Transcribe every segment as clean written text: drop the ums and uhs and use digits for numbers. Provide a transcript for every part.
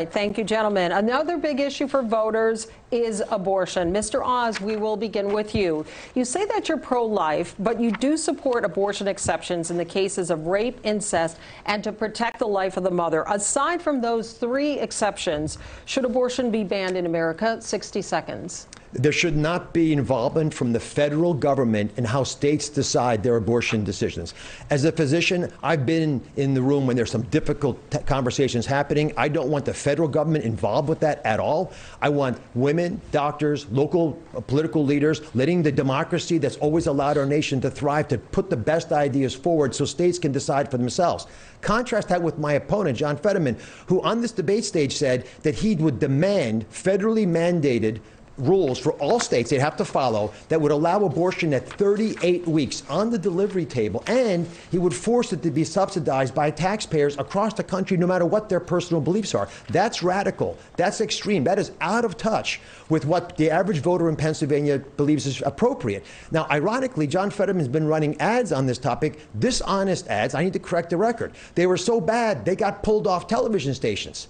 Thank you, gentlemen. Another big issue for voters is abortion. Mr. Oz, we will begin with you. You say that you're pro-life, but you do support abortion exceptions in the cases of rape, incest, and to protect the life of the mother. Aside from those three exceptions, should abortion be banned in America? 60 seconds. There should not be involvement from the federal government in how states decide their abortion decisions. As a physician, I've been in the room when there's some difficult conversations happening. I don't want the federal government involved with that at all. I want women, doctors, local political leaders, letting the democracy that's always allowed our nation to thrive to put the best ideas forward so states can decide for themselves. Contrast that with my opponent, John Fetterman, who on this debate stage said that he would demand federally mandated rules for all states they'd have to follow that would allow abortion at 38 weeks on the delivery table, and he would force it to be subsidized by taxpayers across the country no matter what their personal beliefs are. That's radical. That's extreme. That is out of touch with what the average voter in Pennsylvania believes is appropriate. Now, ironically, John Fetterman's been running ads on this topic, dishonest ads. I need to correct the record. They were so bad, they got pulled off television stations.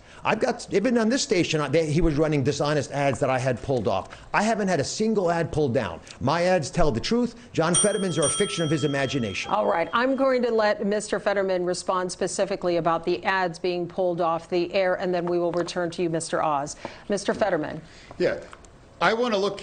Even on this station, he was running dishonest ads that I had pulled off. I haven't had a single ad pulled down. My ads tell the truth. John Fetterman's are a fiction of his imagination. All right. I'm going to let Mr. Fetterman respond specifically about the ads being pulled off the air, and then we will return to you, Mr. Oz. Mr. Fetterman. Yeah. I want to look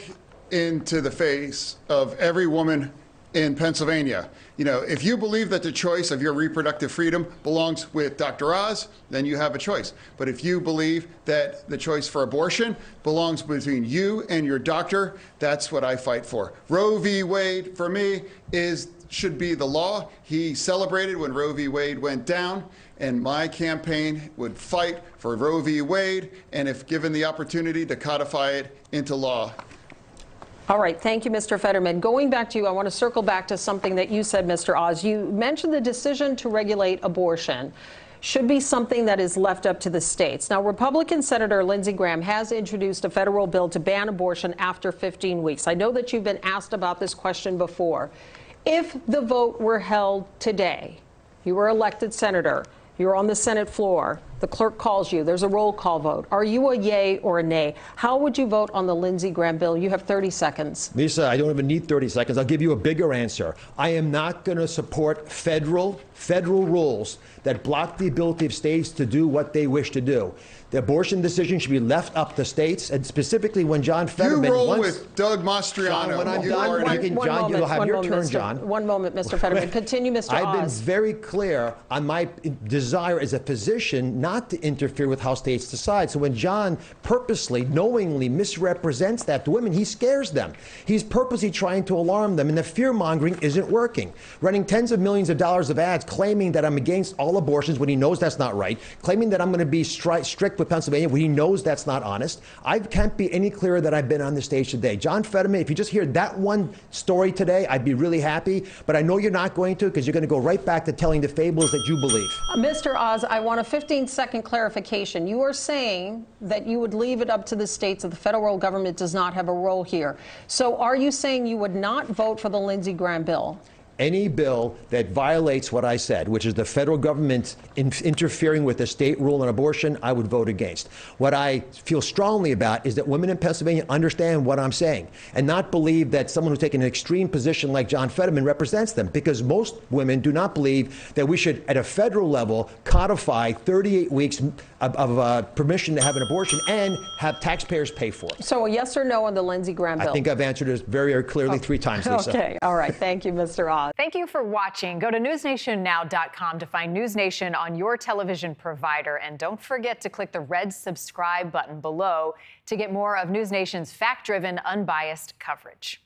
into the face of every woman in Pennsylvania. You know, if you believe that the choice of your reproductive freedom belongs with Dr. Oz, then you have a choice. But if you believe that the choice for abortion belongs between you and your doctor, that's what I fight for. Roe v. Wade, for me, should be the law. He celebrated when Roe v. Wade went down, and my campaign would fight for Roe v. Wade, and if given the opportunity, to codify it into law. All right. Thank you, Mr. Fetterman. Going back to you, I want to circle back to something that you said, Mr. Oz. You mentioned the decision to regulate abortion should be something that is left up to the states. Now, Republican Senator Lindsey Graham has introduced a federal bill to ban abortion after 15 weeks. I know that you've been asked about this question before. If the vote were held today, you were elected senator, you're on the Senate floor, the clerk calls you, there's a roll call vote. Are you a yay or a nay? How would you vote on the Lindsey Graham bill? You have 30 seconds. Lisa, I don't even need 30 seconds. I'll give you a bigger answer. I am not going to support federal rules that block the ability of states to do what they wish to do. The abortion decision should be left up to states, and specifically when John Fetterman... You roll with Doug Mastriano. John, when I'm done, John, you'll have your turn, John. One moment, Mr. Fetterman. Continue, Mr. Oz. I've been very clear on my desire as a physician not to interfere with how states decide. So when John purposely, knowingly misrepresents that to women, he scares them. He's purposely trying to alarm them, and the fear-mongering isn't working. Running tens of millions of dollars of ads claiming that I'm against all abortions when he knows that's not right, claiming that I'm going to be strict with Pennsylvania when he knows that's not honest. I can't be any clearer that I've been on the stage today. John Fetterman, if you just hear that one story today, I'd be really happy, but I know you're not going to, because you're going to go right back to telling the fables that you believe. Mr. Oz, I want a 15-second clarification. You are saying that you would leave it up to the states, that the federal government does not have a role here. So are you saying you would not vote for the Lindsey Graham bill? Any bill that violates what I said, which is the federal government interfering with the state rule on abortion, I would vote against. What I feel strongly about is that women in Pennsylvania understand what I'm saying and not believe that someone who's taken an extreme position like John Fetterman represents them, because most women do not believe that we should, at a federal level, codify 38 weeks of permission to have an abortion and have taxpayers pay for it. So a yes or no on the Lindsey Graham bill? I think I've answered it very, very clearly 3 times, Lisa. Okay. All right. Thank you, Mr. Oz. Thank you for watching. Go to newsnationnow.com to find News Nation on your television provider. And don't forget to click the red subscribe button below to get more of News Nation's fact-driven, unbiased coverage.